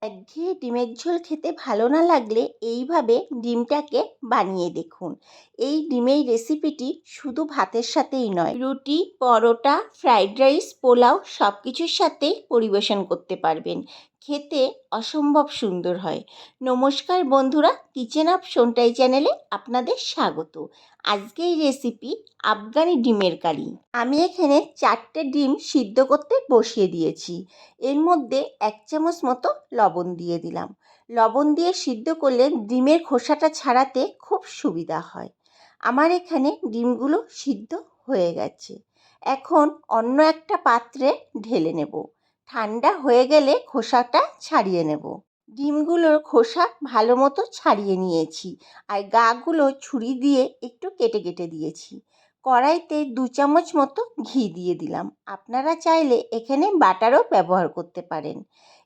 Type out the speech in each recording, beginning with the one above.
একঘেয়ে ডিমের ঝোল খেতে ভালো না লাগলে এইভাবে ডিমটাকে বানিয়ে দেখুন। এই ডিমের রেসিপিটি শুধু ভাতের সাথেই নয়, রুটি, পরোটা, ফ্রাইড রাইস, পোলাও সব কিছুর সাথেই পরিবেশন করতে পারবেন। খেতে অসম্ভব সুন্দর হয়। নমস্কার বন্ধুরা, কিচেন অফ সোনটাই চ্যানেলে আপনাদের স্বাগত। আজকের রেসিপি আফগানি ডিমের কারি। আমি এখানে 4টে ডিম সিদ্ধ করতে বসিয়ে দিয়েছি। এর মধ্যে 1 চামচ মতো লবণ দিয়ে দিলাম। লবণ দিয়ে সিদ্ধ করলে ডিমের খোসাটা ছাড়াতে খুব সুবিধা হয়। আমার এখানে ডিমগুলো সিদ্ধ হয়ে গেছে। এখন অন্য একটা পাত্রে ঢেলে নেব। ঠান্ডা হয়ে গেলে খোসাটা ছাড়িয়ে নেব। ডিমগুলোর খোসা ভালো মতো ছাড়িয়ে নিয়েছি, আর গাগুলো ছুরি দিয়ে একটু কেটে কেটে দিয়েছি। কড়াইতে 2 চামচ মতো ঘি দিয়ে দিলাম। আপনারা চাইলে এখানে বাটারও ব্যবহার করতে পারেন।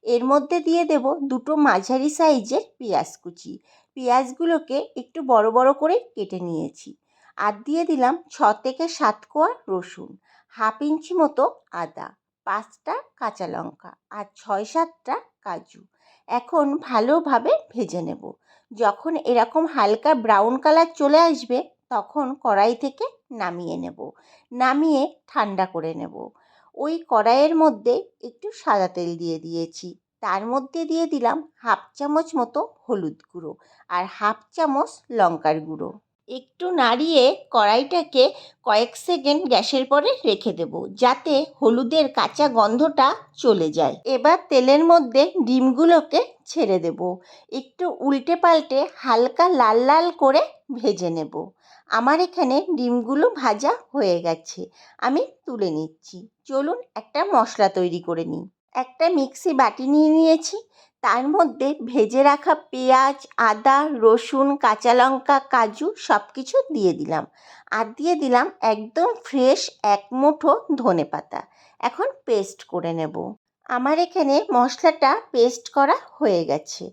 এর মধ্যে দিয়ে দেব 2টো মাঝারি সাইজের পেঁয়াজ কুচি। পেঁয়াজগুলোকে একটু বড় বড় করে কেটে নিয়েছি। আর দিয়ে দিলাম 6 থেকে 7 কোয়া রসুন, 1/2 ইঞ্চি মতো আদা, 5টা কাঁচা লঙ্কা আর 6-7টা কাজু। এখন ভালোভাবে ভেজে নেব। যখন এরকম হালকা ব্রাউন কালার চলে আসবে তখন কড়াই থেকে নামিয়ে নেব। নামিয়ে ঠান্ডা করে নেব। ওই কড়াইয়ের মধ্যে একটু সাদা তেল দিয়ে দিয়েছি। তার মধ্যে দিয়ে দিলাম 1/2 চামচ মতো হলুদ গুঁড়ো আর 1/2 চামচ লঙ্কার গুঁড়ো। একটু নাড়িয়ে কড়াইটাকে কয়েক সেকেন্ড গ্যাসের পরে রেখে দেব, যাতে হলুদের কাঁচা গন্ধটা চলে যায়। এবার তেলের মধ্যে ডিমগুলোকে ছেড়ে দেব। একটু উল্টে পাল্টে হালকা লাল লাল করে ভেজে নেব। আমার এখানে ডিমগুলো ভাজা হয়ে গেছে, আমি তুলে নিচ্ছি। চলুন একটা মশলা তৈরি করে নিই। একটা মিক্সি বাটি নিয়ে নিয়েছি। তার মধ্যে ভেজে রাখা পেঁয়াজ, আদা, রসুন, কাঁচা লঙ্কা, কাজু সব কিছু দিয়ে দিলাম। আর দিয়ে দিলাম একদম ফ্রেশ 1 মুঠো ধনেপাতা। এখন পেস্ট করে নেব। আমার এখানে মশলাটা পেস্ট করা হয়ে গেছে।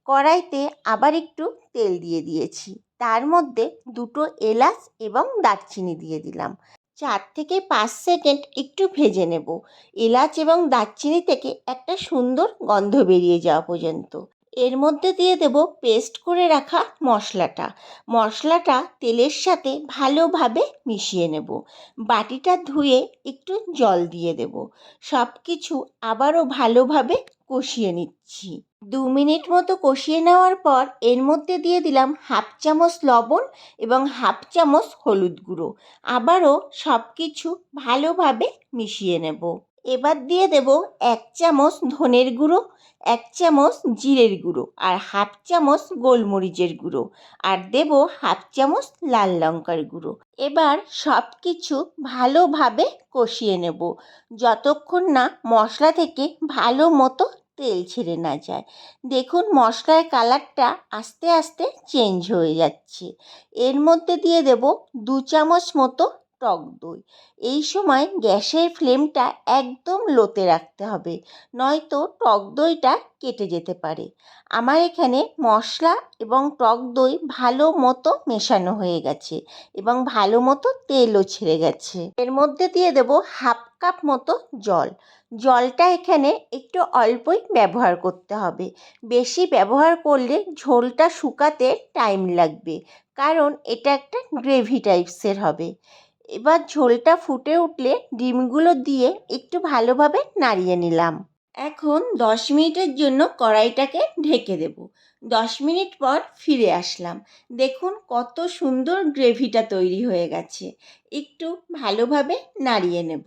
কড়াইতে আবার একটু তেল দিয়ে দিয়েছি। তার মধ্যে 2টো এলাচ এবং দারচিনি দিয়ে দিলাম। 4 থেকে 5 সেকেন্ড একটু ভেজে নেব। এলাচ এবং দারচিনি থেকে একটা সুন্দর গন্ধ বেরিয়ে যাওয়া পর্যন্ত। এর মধ্যে দিয়ে দেব পেস্ট করে রাখা মশলাটা। মশলাটা তেলের সাথে ভালোভাবে মিশিয়ে নেব। বাটিটা ধুয়ে একটু জল দিয়ে দেব। সব কিছু আবারও ভালোভাবে কষিয়ে নিচ্ছি। 2 মিনিট মতো কষিয়ে নেওয়ার পর এর মধ্যে দিয়ে দিলাম 1/2 চামচ লবণ এবং 1/2 চামচ হলুদ গুঁড়ো। আবারও সব কিছু ভালোভাবে মিশিয়ে নেব। এবার দিয়ে দেব 1 চামচ ধনের গুঁড়ো, 1 চামচ জিরের গুঁড়ো আর 1/2 চামচ গোলমরিচের গুঁড়ো, আর দেব 1/2 চামচ লাল লঙ্কার গুঁড়ো। এবার সব কিছু ভালোভাবে কষিয়ে নেব, যতক্ষণ না মশলা থেকে ভালো মতো তেল ছেড়ে না যায়। দেখুন মশলার কালারটা আস্তে আস্তে চেঞ্জ হয়ে যাচ্ছে। এর মধ্যে দিয়ে দেব 2 চামচ মতো টক দই। এই সময় গ্যাসের ফ্লেমটা একদম লোতে রাখতে হবে, নয়তো টক দইটা কেটে যেতে পারে। আমার এখানে মশলা এবং টক দই ভালো মতো মেশানো হয়ে গেছে এবং ভালো মতো তেলও ছেড়ে গেছে। এর মধ্যে দিয়ে দেব 1/2 কাপ মতো জল। জলটা এখানে একটু অল্পই ব্যবহার করতে হবে। বেশি ব্যবহার করলে ঝোলটা শুকাতে টাইম লাগবে, কারণ এটা একটা গ্রেভি টাইপসের হবে। এবার ঝোলটা ফুটে উঠলে ডিমগুলো দিয়ে একটু ভালোভাবে নাড়িয়ে নিলাম। এখন 10 মিনিটের জন্য কড়াইটাকে ঢেকে দেব। 10 মিনিট পর ফিরে আসলাম। দেখুন কত সুন্দর গ্রেভিটা তৈরি হয়ে গেছে। একটু ভালোভাবে নাড়িয়ে নেব।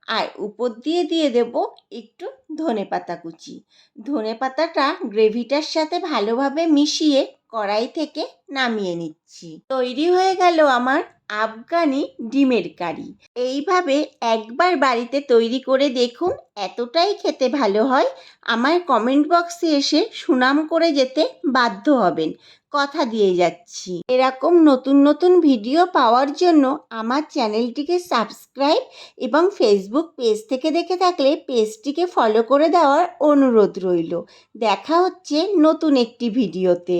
আর উপর দিয়ে দিয়ে দেব একটু ধনেপাতা কুচি। ধনেপাতাটা গ্রেভিটার সাথে ভালোভাবে মিশিয়ে কড়াই থেকে নামিয়ে নিচ্ছি। তৈরি হয়ে গেল আমার আফগানি ডিমের কারি। এইভাবে একবার বাড়িতে তৈরি করে দেখুন, এতটাই খেতে ভালো হয়, আমার কমেন্ট বক্সে এসে সুনাম করে যেতে বাধ্য হবেন, কথা দিয়ে যাচ্ছি। এরকম নতুন নতুন ভিডিও পাওয়ার জন্য আমার চ্যানেলটিকে সাবস্ক্রাইব এবং ফেসবুক পেজ থেকে দেখে থাকলে পেজটিকে ফলো করে দেওয়ার অনুরোধ রইল। দেখা হচ্ছে নতুন একটি ভিডিওতে।